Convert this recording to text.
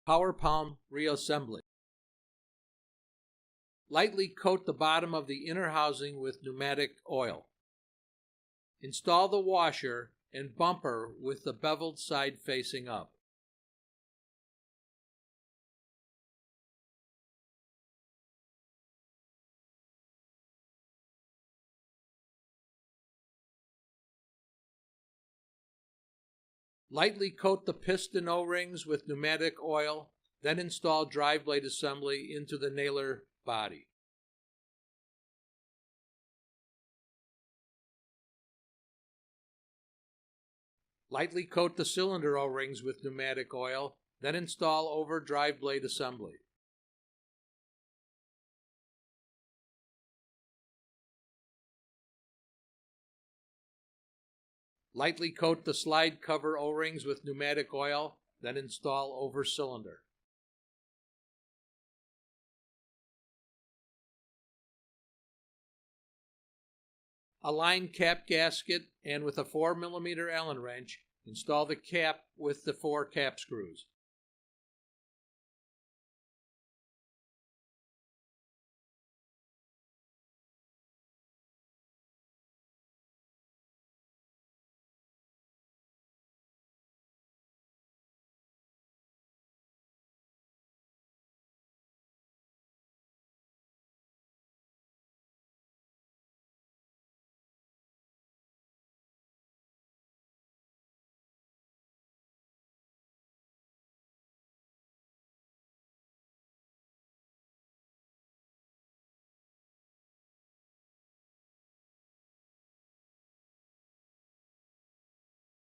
Power Palm Reassembly. Lightly coat the bottom of the inner housing with pneumatic oil. Install the washer and bumper with the beveled side facing up. Lightly coat the piston O-rings with pneumatic oil, then install drive blade assembly into the nailer body. Lightly coat the cylinder O-rings with pneumatic oil, then install over drive blade assembly. Lightly coat the slide cover O-rings with pneumatic oil, then install over cylinder. Align cap gasket and with a 4mm Allen wrench, install the cap with the 4 cap screws.